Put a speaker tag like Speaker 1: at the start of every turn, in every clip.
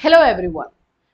Speaker 1: Hello everyone,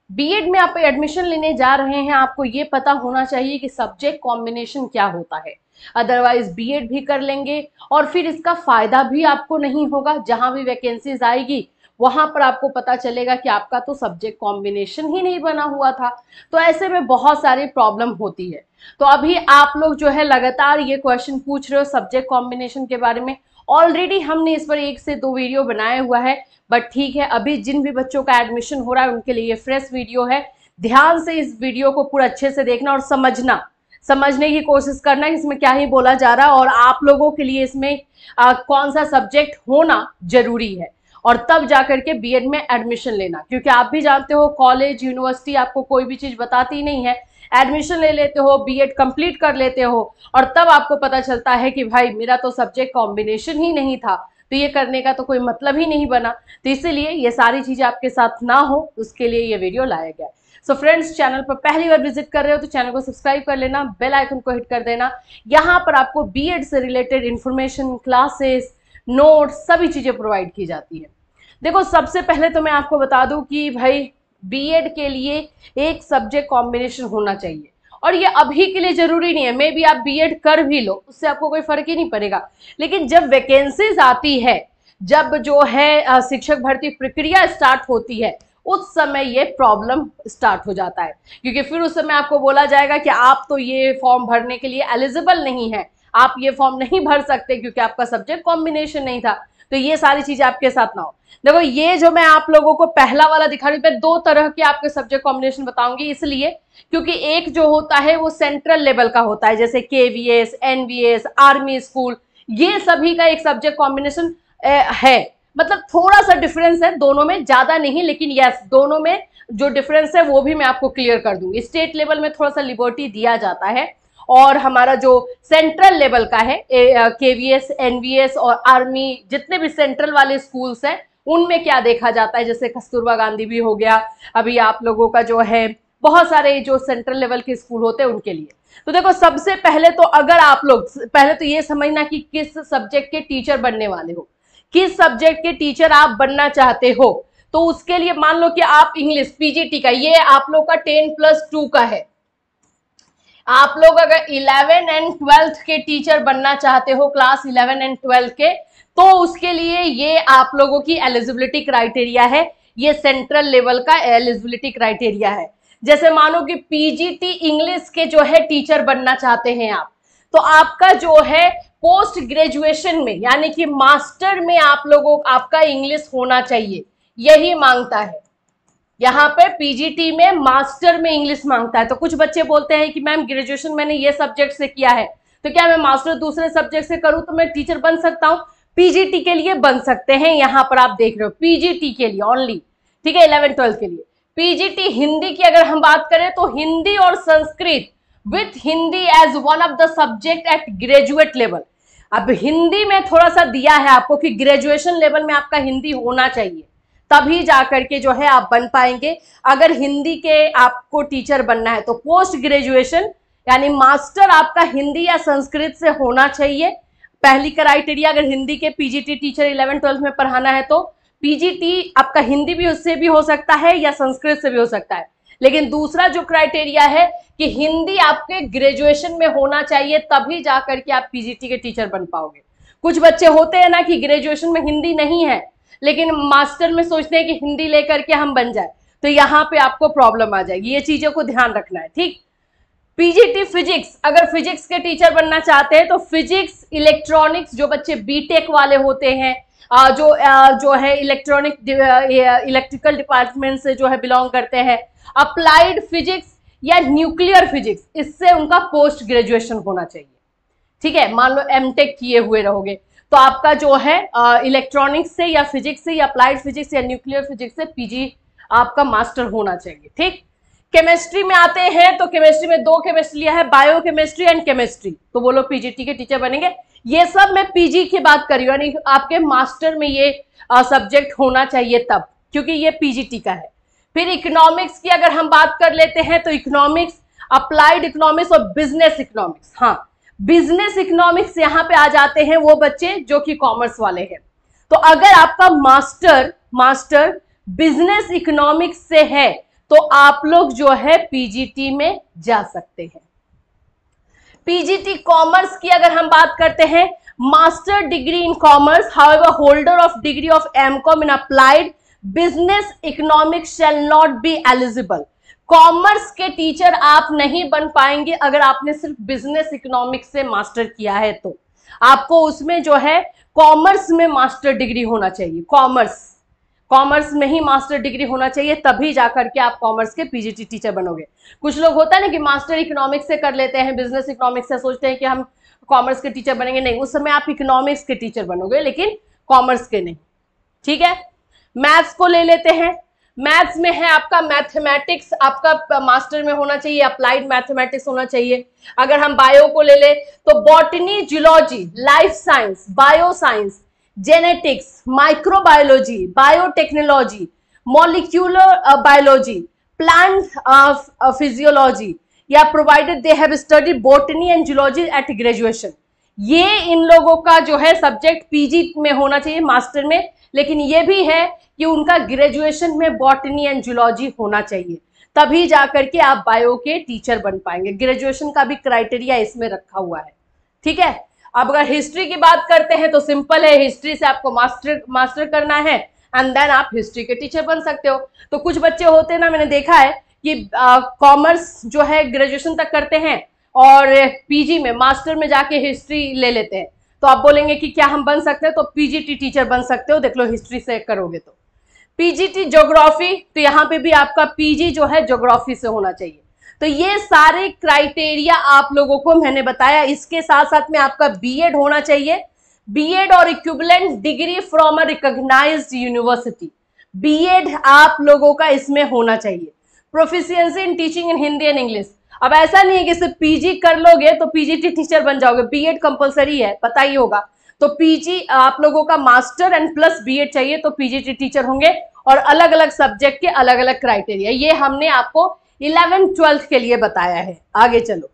Speaker 1: BEd में आप admission लेने जा रहे हैं, आपको ये पता होना चाहिए कि सब्जेक्ट कॉम्बिनेशन क्या होता है। अदरवाइज बीएड भी कर लेंगे और फिर इसका फायदा भी आपको नहीं होगा। जहां भी वैकेंसीज आएगी वहां पर आपको पता चलेगा कि आपका तो सब्जेक्ट कॉम्बिनेशन ही नहीं बना हुआ था। तो ऐसे में बहुत सारी प्रॉब्लम होती है। तो अभी आप लोग जो है लगातार ये क्वेश्चन पूछ रहे हो सब्जेक्ट कॉम्बिनेशन के बारे में। ऑलरेडी हमने इस पर 1 से 2 वीडियो बनाया हुआ है, बट ठीक है, अभी जिन भी बच्चों का एडमिशन हो रहा है उनके लिए ये फ्रेश वीडियो है। ध्यान से इस वीडियो को पूरा अच्छे से देखना और समझने की कोशिश करना कि इसमें क्या ही बोला जा रहा है और आप लोगों के लिए इसमें कौन सा सब्जेक्ट होना जरूरी है, और तब जाकर के बीएड में एडमिशन लेना। क्योंकि आप भी जानते हो कॉलेज यूनिवर्सिटी आपको कोई भी चीज बताती नहीं है। एडमिशन ले लेते हो, बीएड कंप्लीट कर लेते हो और तब आपको पता चलता है कि भाई मेरा तो सब्जेक्ट कॉम्बिनेशन ही नहीं था, तो ये करने का तो कोई मतलब ही नहीं बना। तो इसीलिए ये सारी चीजें आपके साथ ना हो, उसके लिए ये वीडियो लाया गया। सो फ्रेंड्स, चैनल पर पहली बार विजिट कर रहे हो तो चैनल को सब्सक्राइब कर लेना, बेल आइकन को हिट कर देना। यहाँ पर आपको बीएड से रिलेटेड इंफॉर्मेशन, क्लासेस, नोट्स, सभी चीजें प्रोवाइड की जाती है। देखो, सबसे पहले तो मैं आपको बता दूं कि भाई बीएड के लिए एक सब्जेक्ट कॉम्बिनेशन होना चाहिए, और ये अभी के लिए जरूरी नहीं है। मे बी आप बीएड कर भी लो, उससे आपको कोई फर्क ही नहीं पड़ेगा। लेकिन जब वैकेंसीज आती है, जब जो है शिक्षक भर्ती प्रक्रिया स्टार्ट होती है, उस समय ये प्रॉब्लम स्टार्ट हो जाता है। क्योंकि फिर उस समय आपको बोला जाएगा कि आप तो ये फॉर्म भरने के लिए एलिजिबल नहीं है, आप ये फॉर्म नहीं भर सकते क्योंकि आपका सब्जेक्ट कॉम्बिनेशन नहीं था। तो ये सारी चीजें आपके साथ ना हो। देखो, ये जो मैं आप लोगों को पहला वाला दिखा रही हूँ, मैं 2 तरह के आपके सब्जेक्ट कॉम्बिनेशन बताऊंगी, इसलिए क्योंकि एक जो होता है वो सेंट्रल लेवल का होता है, जैसे केवीएस, एनवीएस, आर्मी स्कूल, ये सभी का एक सब्जेक्ट कॉम्बिनेशन है। मतलब थोड़ा सा डिफरेंस है दोनों में, ज्यादा नहीं, लेकिन यस, दोनों में जो डिफरेंस है वो भी मैं आपको क्लियर कर दूंगी। स्टेट लेवल में थोड़ा सा लिबर्टी दिया जाता है, और हमारा जो सेंट्रल लेवल का है केवीएस, एनवीएस और आर्मी, जितने भी सेंट्रल वाले स्कूल्स हैं, उनमें क्या देखा जाता है, जैसे कस्तूरबा गांधी भी हो गया, अभी आप लोगों का जो है बहुत सारे जो सेंट्रल लेवल के स्कूल होते हैं उनके लिए। तो देखो, सबसे पहले तो अगर आप लोग पहले तो ये समझना कि किस सब्जेक्ट के टीचर बनने वाले हो, किस सब्जेक्ट के टीचर आप बनना चाहते हो। तो उसके लिए मान लो कि आप इंग्लिश पीजीटी का, ये आप लोग का 10+2 का है। आप लोग अगर 11 एंड 12 के टीचर बनना चाहते हो, क्लास 11 एंड 12 के, तो उसके लिए ये आप लोगों की एलिजिबिलिटी क्राइटेरिया है। ये सेंट्रल लेवल का एलिजिबिलिटी क्राइटेरिया है। जैसे मानो कि पीजीटी इंग्लिश के जो है टीचर बनना चाहते हैं आप, तो आपका जो है पोस्ट ग्रेजुएशन में, यानी कि मास्टर में आप लोगों आपका इंग्लिश होना चाहिए, यही मांगता है। यहाँ पे पीजीटी में मास्टर में इंग्लिश मांगता है। तो कुछ बच्चे बोलते हैं कि मैम ग्रेजुएशन मैंने ये सब्जेक्ट से किया है, तो क्या मैं मास्टर दूसरे सब्जेक्ट से करूं तो मैं टीचर बन सकता हूं? पीजीटी के लिए बन सकते हैं। यहाँ पर आप देख रहे हो पीजीटी के लिए ओनली, ठीक है, 11-12 के लिए। पीजीटी हिंदी की अगर हम बात करें तो हिंदी और Sanskrit with Hindi as one of the subject at graduate level. अब हिंदी में थोड़ा सा दिया है आपको कि ग्रेजुएशन लेवल में आपका हिंदी होना चाहिए, तभी जाकर के जो है आप बन पाएंगे। अगर हिंदी के आपको टीचर बनना है तो पोस्ट ग्रेजुएशन यानी मास्टर आपका हिंदी या संस्कृत से होना चाहिए, पहली क्राइटेरिया। अगर हिंदी के पीजीटी टीचर 11-12 में पढ़ाना है तो पीजीटी आपका हिंदी भी उससे भी हो सकता है या संस्कृत से भी हो सकता है। लेकिन दूसरा जो क्राइटेरिया है कि हिंदी आपके ग्रेजुएशन में होना चाहिए, तभी जाकर के आप पीजीटी के टीचर बन पाओगे। कुछ बच्चे होते हैं ना कि ग्रेजुएशन में हिंदी नहीं है, लेकिन मास्टर में सोचते हैं कि हिंदी लेकर के हम बन जाए, तो यहाँ पे आपको प्रॉब्लम आ जाएगी। ये चीजों को ध्यान रखना है, ठीक। पीजीटी फिजिक्स, अगर फिजिक्स के टीचर बनना चाहते हैं तो फिजिक्स, इलेक्ट्रॉनिक्स, जो बच्चे बीटेक वाले होते हैं, जो है इलेक्ट्रिकल डिपार्टमेंट से जो है बिलोंग करते हैं, अप्लाइड फिजिक्स या न्यूक्लियर फिजिक्स, इससे उनका पोस्ट ग्रेजुएशन होना चाहिए, ठीक है। मान लो एमटेक किए हुए रहोगे तो आपका जो है इलेक्ट्रॉनिक्स से या फिजिक्स से या अप्लाइड फिजिक्स या न्यूक्लियर फिजिक्स से पीजी आपका मास्टर होना चाहिए, ठीक। केमिस्ट्री में आते हैं तो केमिस्ट्री में 2 केमिस्ट्री है, बायो केमिस्ट्री एंड केमिस्ट्री, तो बोलो पीजीटी के टीचर बनेंगे। ये सब मैं पीजी की बात कर रही हूँ, यानी आपके मास्टर में ये सब्जेक्ट होना चाहिए तब, क्योंकि ये पीजीटी का है। फिर इकोनॉमिक्स की अगर हम बात कर लेते हैं तो इकोनॉमिक्स, अप्लाइड इकोनॉमिक्स और बिजनेस इकोनॉमिक्स। हाँ, बिजनेस इकोनॉमिक्स यहाँ पे आ जाते हैं वो बच्चे जो कि कॉमर्स वाले हैं। तो अगर आपका मास्टर बिजनेस इकोनॉमिक्स से है तो आप लोग जो है पीजीटी में जा सकते हैं। पीजीटी कॉमर्स की अगर हम बात करते हैं, master degree in commerce, however holder of degree of MCom in applied business economics shall not be eligible. Commerce के टीचर आप नहीं बन पाएंगे अगर आपने सिर्फ बिजनेस इकोनॉमिक्स से मास्टर किया है, तो आपको उसमें जो है कॉमर्स में मास्टर डिग्री होना चाहिए। कॉमर्स में ही मास्टर डिग्री होना चाहिए, तभी जाकर के आप कॉमर्स के पीजीटी टीचर बनोगे। कुछ लोग होता है ना कि मास्टर इकोनॉमिक्स से कर लेते हैं, बिजनेस इकोनॉमिक्स से सोचते हैं कि हम कॉमर्स के टीचर बनेंगे। नहीं, उस समय आप इकोनॉमिक्स के टीचर बनोगे, लेकिन कॉमर्स के नहीं। ठीक है, मैथ्स को ले लेते हैं। मैथ्स में है आपका मैथमेटिक्स, आपका मास्टर में होना चाहिए, अप्लाइड मैथमेटिक्स होना चाहिए। अगर हम बायो को ले ले तो botany, zoology, life science, bio science, genetics, microbiology, biotechnology, molecular biology, plant physiology, या provided they have studied botany and zoology at graduation. ये इन लोगों का जो है सब्जेक्ट पीजी में होना चाहिए, मास्टर में। लेकिन ये भी है कि उनका ग्रेजुएशन में बॉटनी एंड जूलॉजी होना चाहिए, तभी जाकर के आप बायो के टीचर बन पाएंगे। ग्रेजुएशन का भी क्राइटेरिया इसमें रखा हुआ है। ठीक है, अब अगर हिस्ट्री की बात करते हैं तो सिंपल है, हिस्ट्री से आपको मास्टर करना है एंड देन आप हिस्ट्री के टीचर बन सकते हो। तो कुछ बच्चे होते हैं ना, मैंने देखा है कि कॉमर्स जो है ग्रेजुएशन तक करते हैं और पीजी में, मास्टर में जाके हिस्ट्री ले लेते हैं। तो आप बोलेंगे कि क्या हम बन सकते हैं? तो पीजीटी टीचर बन सकते हो, देख लो हिस्ट्री से करोगे तो। पीजीटी ज्योग्राफी, तो यहाँ पे भी आपका पीजी जो है ज्योग्राफी से होना चाहिए। तो ये सारे क्राइटेरिया आप लोगों को मैंने बताया। इसके साथ साथ में आपका बीएड होना चाहिए, बीएड और equivalent degree from a recognised university. BEd आप लोगों का इसमें होना चाहिए। Proficiency in teaching in Hindi and English. अब ऐसा नहीं है कि सिर्फ पीजी कर लोगे तो पीजीटी टीचर बन जाओगे, बीएड कंपलसरी है, पता ही होगा। तो पीजी आप लोगों का मास्टर एंड प्लस बीएड चाहिए तो पीजीटी टीचर होंगे, और अलग अलग सब्जेक्ट के अलग अलग क्राइटेरिया, ये हमने आपको 11th-12th के लिए बताया है। आगे चलो,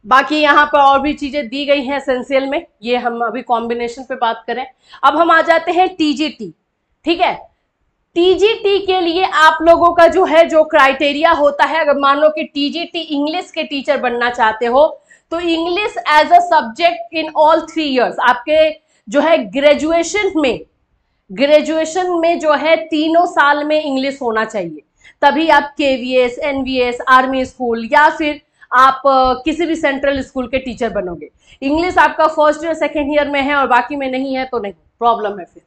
Speaker 1: बाकी यहाँ पर और भी चीजें दी गई हैं एसेंशियल में, ये हम अभी कॉम्बिनेशन पे बात करें। अब हम आ जाते हैं टीजीटी। ठीक है, टीजीटी के लिए आप लोगों का जो है जो क्राइटेरिया होता है, अगर मान लो कि टीजीटी इंग्लिश के टीचर बनना चाहते हो तो English as a subject in all 3 years, आपके जो है ग्रेजुएशन में जो है 3 साल में इंग्लिश होना चाहिए, तभी आप केवीएस, एनवीएस, आर्मी स्कूल या फिर आप किसी भी सेंट्रल स्कूल के टीचर बनोगे। इंग्लिश आपका फर्स्ट ईयर सेकेंड ईयर में है और बाकी में नहीं है तो नहीं, प्रॉब्लम है। फिर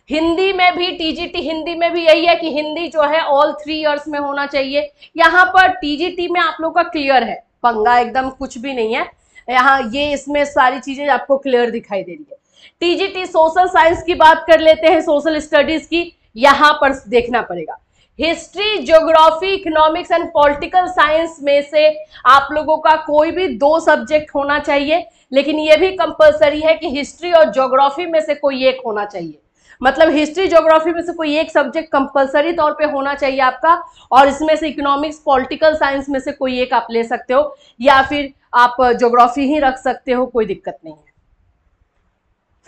Speaker 1: हिंदी में भी, टीजीटी हिंदी में भी यही है कि हिंदी जो है ऑल 3 इयर्स में होना चाहिए। यहाँ पर टीजीटी में आप लोग का क्लियर है, पंगा एकदम कुछ भी नहीं है यहाँ, ये इसमें सारी चीजें आपको क्लियर दिखाई दे रही है। टीजीटी सोशल साइंस की बात कर लेते हैं, सोशल स्टडीज की, यहाँ पर देखना पड़ेगा history, geography, economics and political science में से आप लोगों का कोई भी 2 सब्जेक्ट होना चाहिए, लेकिन यह भी कंपलसरी है कि हिस्ट्री और ज्योग्राफी में से कोई एक होना चाहिए। मतलब हिस्ट्री ज्योग्राफी में से कोई एक सब्जेक्ट कंपलसरी तौर पे होना चाहिए आपका, और इसमें से इकोनॉमिक्स, पॉलिटिकल साइंस में से कोई एक आप ले सकते हो, या फिर आप ज्योग्राफी ही रख सकते हो, कोई दिक्कत नहीं है।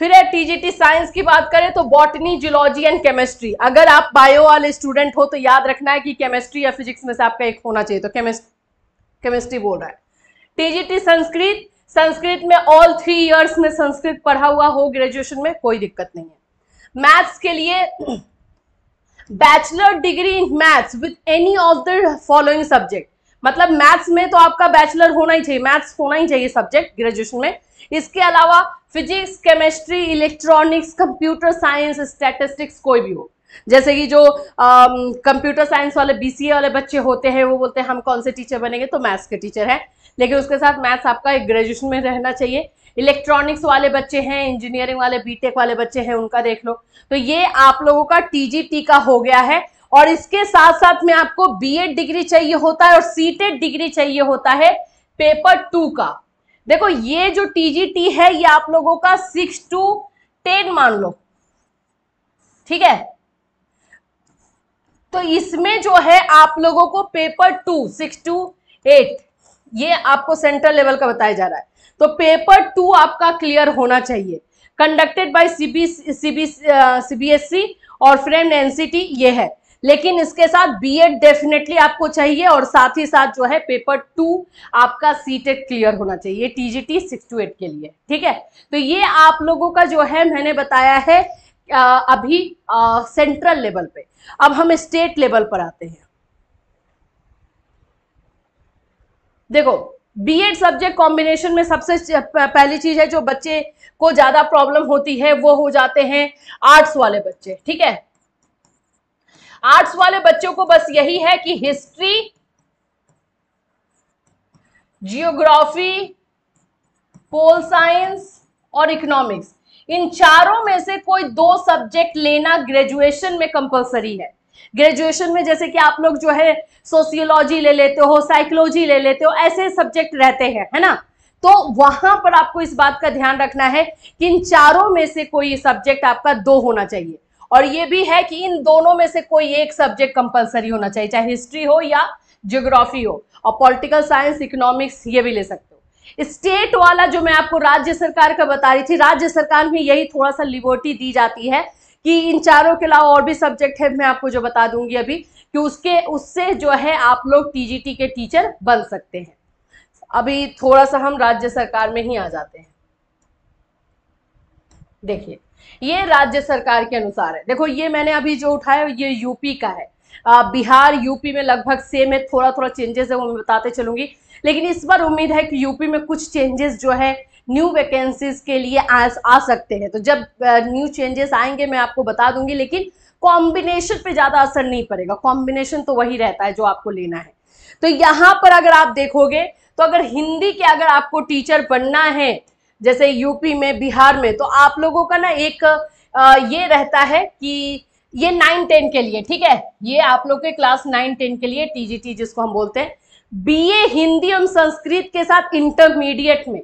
Speaker 1: फिर है टीजीटी साइंस की बात करें तो बॉटनी, जूलॉजी एंड केमिस्ट्री। अगर आप बायो वाले स्टूडेंट हो तो याद रखना है कि केमिस्ट्री या फिजिक्स में से आपका एक होना चाहिए, तो केमिस्ट्री बोल रहा है। टीजीटी संस्कृत में ऑल 3 इयर्स में संस्कृत पढ़ा हुआ हो ग्रेजुएशन में, कोई दिक्कत नहीं है। मैथ्स के लिए bachelor degree in maths with any of the following subject, मतलब मैथ्स में तो आपका बैचलर होना ही चाहिए, मैथ्स होना ही चाहिए सब्जेक्ट ग्रेजुएशन में। इसके अलावा physics, chemistry, electronics, computer science, statistics कोई भी हो। जैसे कि जो कंप्यूटर साइंस वाले बीसीए वाले बच्चे होते हैं वो बोलते हैं हम कौन से टीचर बनेंगे, तो मैथ्स के टीचर हैं, लेकिन उसके साथ मैथ्स आपका एक ग्रेजुएशन में रहना चाहिए। इलेक्ट्रॉनिक्स वाले बच्चे हैं, इंजीनियरिंग वाले, बीटेक वाले बच्चे हैं, उनका देख लो। तो ये आप लोगों का टीजीटी का हो गया है, और इसके साथ साथ में आपको बीएड डिग्री चाहिए होता है और सीटेड डिग्री चाहिए होता है पेपर 2 का। देखो ये जो टीजीटी है ये आप लोगों का 6 to 10 मान लो, ठीक है। तो इसमें जो है आप लोगों को पेपर 2 6 to 8 ये आपको सेंट्रल लेवल का बताया जा रहा है, तो पेपर 2 आपका क्लियर होना चाहिए। कंडक्टेड बाय सीबीएसई और फ्रेम्ड एनसीटी, ये है। लेकिन इसके साथ बीएड डेफिनेटली आपको चाहिए और साथ ही साथ जो है पेपर 2 आपका सीटेट क्लियर होना चाहिए टीजीटी 6 to 8 के लिए, ठीक है। तो ये आप लोगों का जो है मैंने बताया है अभी सेंट्रल लेवल पे। अब हम स्टेट लेवल पर आते हैं। देखो बीएड सब्जेक्ट कॉम्बिनेशन में सबसे पहली चीज है जो बच्चे को ज्यादा प्रॉब्लम होती है वो हो जाते हैं आर्ट्स वाले बच्चे, ठीक है। आर्ट्स वाले बच्चों को बस यही है कि हिस्ट्री, जियोग्राफी, पोल साइंस और इकोनॉमिक्स, इन चारों में से कोई 2 सब्जेक्ट लेना ग्रेजुएशन में कंपलसरी है। ग्रेजुएशन में जैसे कि आप लोग जो है सोशियोलॉजी ले लेते हो, साइकोलॉजी ले लेते हो, ऐसे सब्जेक्ट रहते हैं, है ना। तो वहां पर आपको इस बात का ध्यान रखना है कि इन चारों में से कोई सब्जेक्ट आपका 2 होना चाहिए, और ये भी है कि इन दोनों में से कोई एक सब्जेक्ट कंपलसरी होना चाहिए, चाहे हिस्ट्री हो या ज्योग्राफी हो, और पॉलिटिकल साइंस, इकोनॉमिक्स ये भी ले सकते हो। स्टेट वाला जो मैं आपको राज्य सरकार का बता रही थी, राज्य सरकार में यही थोड़ा सा लिबर्टी दी जाती है कि इन चारों के अलावा और भी सब्जेक्ट है, मैं आपको जो बता दूंगी अभी, कि उससे जो है आप लोग टीजीटी के टीचर बन सकते हैं। अभी थोड़ा सा हम राज्य सरकार में ही आ जाते हैं। देखिए ये राज्य सरकार के अनुसार है। देखो ये मैंने अभी जो उठाया ये यूपी का है, बिहार यूपी में लगभग सेम है, थोड़ा थोड़ा चेंजेस है वो मैं बताते चलूंगी, लेकिन इस बार उम्मीद है कि यूपी में कुछ चेंजेस जो है न्यू वैकेंसीज के लिए आ सकते हैं। तो जब न्यू चेंजेस आएंगे मैं आपको बता दूंगी, लेकिन कॉम्बिनेशन पे ज्यादा असर नहीं पड़ेगा, कॉम्बिनेशन तो वही रहता है जो आपको लेना है। तो यहाँ पर अगर आप देखोगे तो अगर हिंदी के अगर आपको टीचर बनना है जैसे यूपी में, बिहार में, तो आप लोगों का ना एक ये रहता है कि ये 9-10 के लिए, ठीक है, ये आप लोग के क्लास 9-10 के लिए टीजीटी जिसको हम बोलते हैं। बीए हिंदी एवं संस्कृत के साथ इंटरमीडिएट में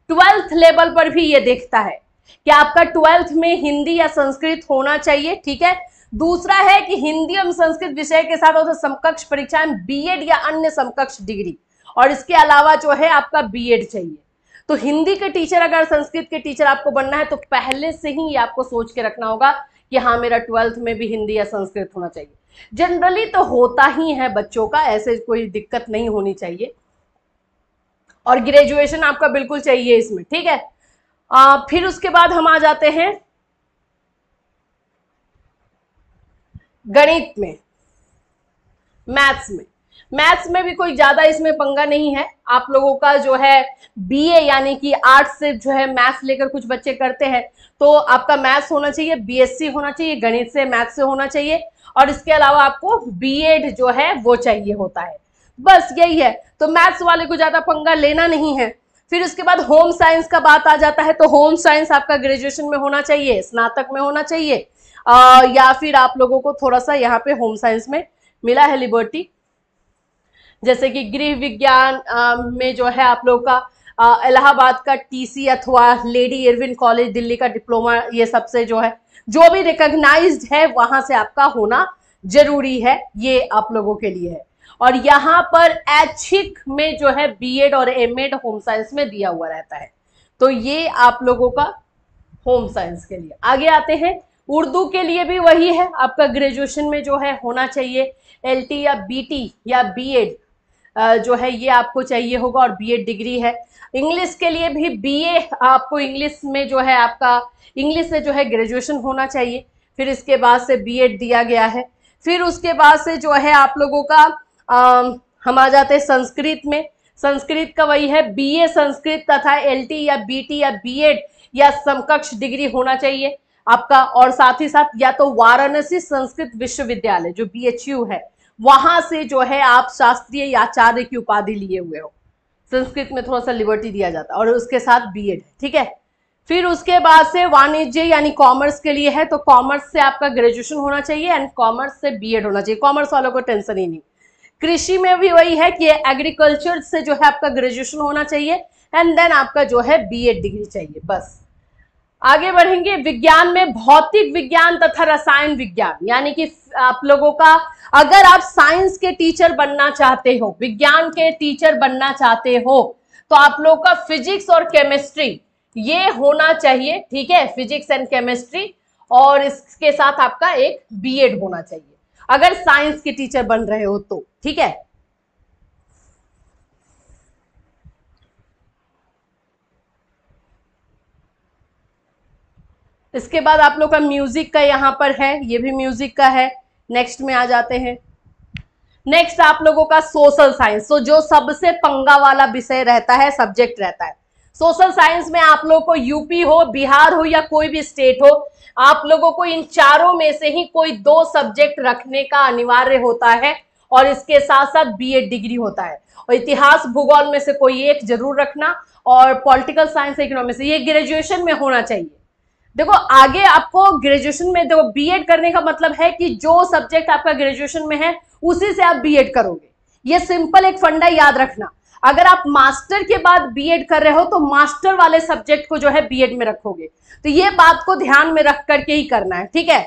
Speaker 1: 12th लेवल पर भी ये देखता है कि आपका 12th में हिंदी या संस्कृत होना चाहिए, ठीक है। दूसरा है कि हिंदी एवं संस्कृत विषय के साथ और समकक्ष परीक्षाएं बीएड या अन्य समकक्ष डिग्री, और इसके अलावा जो है आपका बीएड चाहिए। तो हिंदी के टीचर अगर संस्कृत के टीचर आपको बनना है तो पहले से ही आपको सोच के रखना होगा कि हाँ मेरा 12th में भी हिंदी या संस्कृत होना चाहिए। जनरली तो होता ही है बच्चों का, ऐसे कोई दिक्कत नहीं होनी चाहिए, और ग्रेजुएशन आपका बिल्कुल चाहिए इसमें, ठीक है। फिर उसके बाद हम आ जाते हैं गणित में, मैथ्स में। मैथ्स में भी कोई ज्यादा इसमें पंगा नहीं है, आप लोगों का जो है बीए यानी कि आर्ट्स से जो है मैथ्स लेकर कुछ बच्चे करते हैं, तो आपका मैथ्स होना चाहिए, बीएससी होना चाहिए, गणित से मैथ्स से होना चाहिए, और इसके अलावा आपको बीएड जो है वो चाहिए होता है, बस यही है। तो मैथ्स वाले को ज्यादा पंगा लेना नहीं है। फिर उसके बाद होम साइंस का बात आ जाता है, तो होम साइंस आपका ग्रेजुएशन में होना चाहिए, स्नातक में होना चाहिए, या फिर आप लोगों को थोड़ा सा यहाँ पे होम साइंस में मिला है लिबर्टी, जैसे कि गृह विज्ञान में जो है आप लोगों का इलाहाबाद का टीसी अथवा लेडी इरविन कॉलेज दिल्ली का डिप्लोमा, ये सबसे जो है जो भी रिकॉग्नाइज्ड है वहां से आपका होना जरूरी है, ये आप लोगों के लिए है। और यहाँ पर ऐच्छिक में जो है बीएड और एमएड होम साइंस में दिया हुआ रहता है, तो ये आप लोगों का होम साइंस के लिए। आगे आते हैं, उर्दू के लिए भी वही है, आपका ग्रेजुएशन में जो है होना चाहिए एलटी या बीटी या बीएड जो है ये आपको चाहिए होगा, और बीएड डिग्री है। इंग्लिश के लिए भी बीए, आपको इंग्लिश में जो है आपका इंग्लिश से जो है ग्रेजुएशन होना चाहिए, फिर इसके बाद से बीएड दिया गया है। फिर उसके बाद से जो है आप लोगों का हम आ जाते हैं संस्कृत में। संस्कृत का वही है, बीए संस्कृत तथा एलटी या बीटी या बीएड या समकक्ष डिग्री होना चाहिए आपका, और साथ ही साथ या तो वाराणसी संस्कृत विश्वविद्यालय जो बीएचयू है वहां से जो है आप शास्त्रीय आचार्य की उपाधि लिए हुए हो। संस्कृत में थोड़ा सा लिबर्टी दिया जाता है, और उसके साथ बीएड, ठीक है। फिर उसके बाद से वाणिज्य यानी कॉमर्स के लिए है, तो कॉमर्स से आपका ग्रेजुएशन होना चाहिए एंड कॉमर्स से बीएड होना चाहिए, कॉमर्स वालों को टेंशन ही नहीं। कृषि में भी वही है कि एग्रीकल्चर से जो है आपका ग्रेजुएशन होना चाहिए एंड देन आपका जो है बीएड डिग्री चाहिए, बस। आगे बढ़ेंगे, विज्ञान में भौतिक विज्ञान तथा रसायन विज्ञान, यानी कि आप लोगों का अगर आप साइंस के टीचर बनना चाहते हो, विज्ञान के टीचर बनना चाहते हो, तो आप लोगों का फिजिक्स और केमिस्ट्री ये होना चाहिए, ठीक है, फिजिक्स एंड केमिस्ट्री, और इसके साथ आपका एक बीएड होना चाहिए अगर साइंस के टीचर बन रहे हो तो, ठीक है। इसके बाद आप लोग का म्यूजिक का यहाँ पर है, ये भी म्यूजिक का है। नेक्स्ट में आ जाते हैं। नेक्स्ट आप लोगों का सोशल साइंस, तो जो सबसे पंगा वाला विषय रहता है, सब्जेक्ट रहता है सोशल साइंस में। आप लोगों को यूपी हो, बिहार हो या कोई भी स्टेट हो, आप लोगों को इन चारों में से ही कोई 2 सब्जेक्ट रखने का अनिवार्य होता है, और इसके साथ साथ बीएड डिग्री होता है। और इतिहास भूगोल में से कोई एक जरूर रखना, और पॉलिटिकल साइंस इकोनॉमिक्स, ये ग्रेजुएशन में होना चाहिए। देखो आगे आपको ग्रेजुएशन में, देखो बीएड करने का मतलब है कि जो सब्जेक्ट आपका ग्रेजुएशन में है उसी से आप बीएड करोगे। ये सिंपल एक फंडा याद रखना। अगर आप मास्टर के बाद बीएड कर रहे हो तो मास्टर वाले सब्जेक्ट को जो है बीएड में रखोगे, तो ये बात को ध्यान में रख करके ही करना है, ठीक है।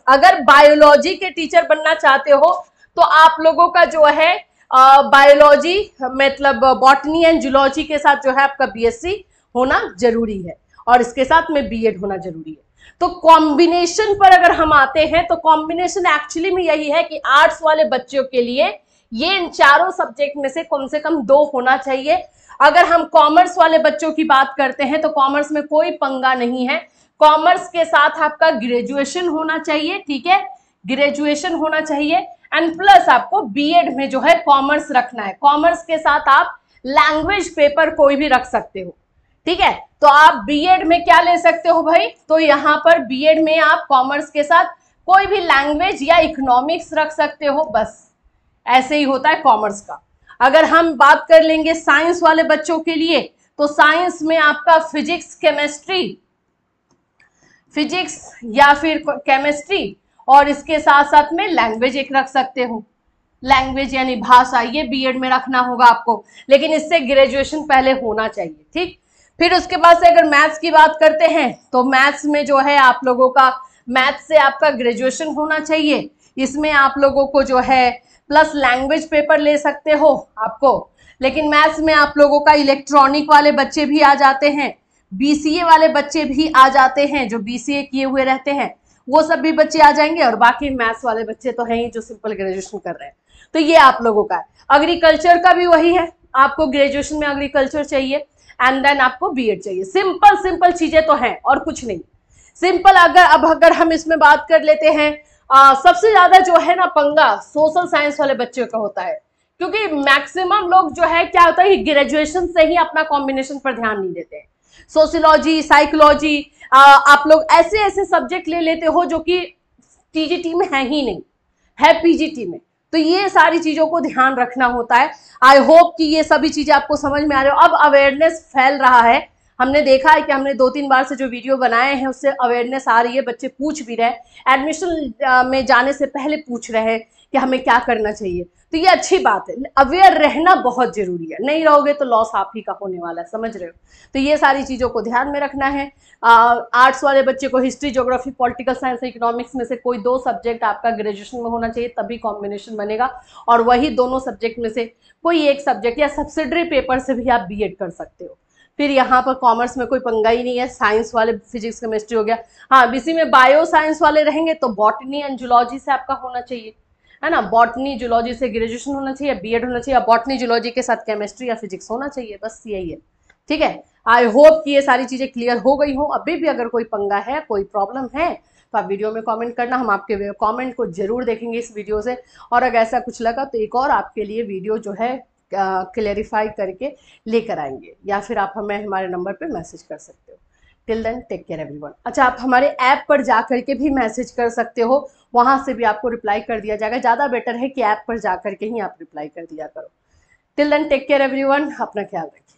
Speaker 1: अगर बायोलॉजी के टीचर बनना चाहते हो तो आप लोगों का जो है बायोलॉजी मतलब बॉटनी एंड जूलॉजी के साथ जो है आपका बीएससी होना जरूरी है, और इसके साथ में बीएड होना जरूरी है। तो कॉम्बिनेशन पर अगर हम आते हैं तो कॉम्बिनेशन एक्चुअली में यही है कि आर्ट्स वाले बच्चों के लिए ये इन चारों सब्जेक्ट में से कम 2 होना चाहिए। अगर हम कॉमर्स वाले बच्चों की बात करते हैं तो कॉमर्स में कोई पंगा नहीं है, कॉमर्स के साथ आपका ग्रेजुएशन होना चाहिए, ठीक है, ग्रेजुएशन होना चाहिए, एंड प्लस आपको बीएड में जो है कॉमर्स रखना है। कॉमर्स के साथ आप लैंग्वेज पेपर कोई भी रख सकते हो, ठीक है। तो आप बीएड में क्या ले सकते हो भाई, तो यहां पर बीएड में आप कॉमर्स के साथ कोई भी लैंग्वेज या इकोनॉमिक्स रख सकते हो, बस ऐसे ही होता है कॉमर्स का। अगर हम बात कर लेंगे साइंस वाले बच्चों के लिए, तो साइंस में आपका फिजिक्स या फिर केमिस्ट्री, और इसके साथ साथ में लैंग्वेज एक रख सकते हो, लैंग्वेज यानी भाषा, ये बीएड में रखना होगा आपको, लेकिन इससे ग्रेजुएशन पहले होना चाहिए, ठीक। फिर उसके बाद से अगर मैथ्स की बात करते हैं तो मैथ्स में जो है आप लोगों का मैथ्स से आपका ग्रेजुएशन होना चाहिए। इसमें आप लोगों को जो है प्लस लैंग्वेज पेपर ले सकते हो आपको, लेकिन मैथ्स में आप लोगों का इलेक्ट्रॉनिक वाले बच्चे भी आ जाते हैं, बीसीए वाले बच्चे भी आ जाते हैं, जो बीसीए किए हुए रहते हैं वो सब भी बच्चे आ जाएंगे, और बाकी मैथ्स वाले बच्चे तो हैं ही जो सिंपल ग्रेजुएशन कर रहे हैं। तो ये आप लोगों का है। एग्रीकल्चर का भी वही है, आपको ग्रेजुएशन में एग्रीकल्चर चाहिए, एंड देन आपको बीएड चाहिए। सिंपल चीजें तो हैं और कुछ नहीं, सिंपल। अगर हम इसमें बात कर लेते हैं, सबसे ज्यादा जो है ना पंगा सोशल साइंस वाले बच्चों का होता है, क्योंकि मैक्सिमम लोग जो है क्या होता है कि ग्रेजुएशन से ही अपना कॉम्बिनेशन पर ध्यान नहीं देते हैं। सोशियोलॉजी, साइकोलॉजी, आप लोग ऐसे ऐसे सब्जेक्ट ले लेते हो जो कि टीजीटी में है ही नहीं, है पीजीटी में। तो ये सारी चीजों को ध्यान रखना होता है। आई होप कि ये सभी चीजें आपको समझ में आ रही हो। अब अवेयरनेस फैल रहा है, हमने देखा है कि हमने 2-3 बार से जो वीडियो बनाए हैं उससे अवेयरनेस आ रही है, बच्चे पूछ भी रहे हैं, एडमिशन में जाने से पहले पूछ रहे हैं कि हमें क्या करना चाहिए। तो ये अच्छी बात है, अवेयर रहना बहुत जरूरी है, नहीं रहोगे तो लॉस आप ही का होने वाला है, समझ रहे हो। तो ये सारी चीजों को ध्यान में रखना है। आर्ट्स वाले बच्चे को history, geography, political science, economics में से कोई 2 सब्जेक्ट आपका ग्रेजुएशन में होना चाहिए, तभी कॉम्बिनेशन बनेगा, और वही दोनों सब्जेक्ट में से कोई एक सब्जेक्ट या सब्सिडरी पेपर से भी आप बीएड कर सकते हो। फिर यहाँ पर कॉमर्स में कोई पंगा ही नहीं है, साइंस वाले फिजिक्स केमिस्ट्री हो गया। हाँ, बीसी में बायो साइंस वाले रहेंगे तो बॉटनी एंड जूलॉजी से आपका होना चाहिए, है ना, बॉटनी जूलॉजी से ग्रेजुएशन होना चाहिए, बीएड होना चाहिए, बॉटनी जूलॉजी के साथ केमिस्ट्री या फिजिक्स होना चाहिए, बस यही है, ठीक है। आई होप कि ये सारी चीजें क्लियर हो गई हो। अभी भी अगर कोई पंगा है, कोई प्रॉब्लम है, तो आप वीडियो में कमेंट करना, हम आपके कमेंट को जरूर देखेंगे इस वीडियो से, और अगर ऐसा कुछ लगा तो एक और आपके लिए वीडियो जो है क्लेरिफाई करके लेकर आएंगे, या फिर आप हमें हमारे नंबर पे मैसेज कर सकते हो। Till then take care everyone. अच्छा, आप हमारे ऐप पर जा करके भी मैसेज कर सकते हो, वहां से भी आपको रिप्लाई कर दिया जाएगा। ज़्यादा बेटर है कि ऐप पर जा करके ही आप रिप्लाई कर दिया करो। Till then take care everyone, अपना ख्याल रखिए।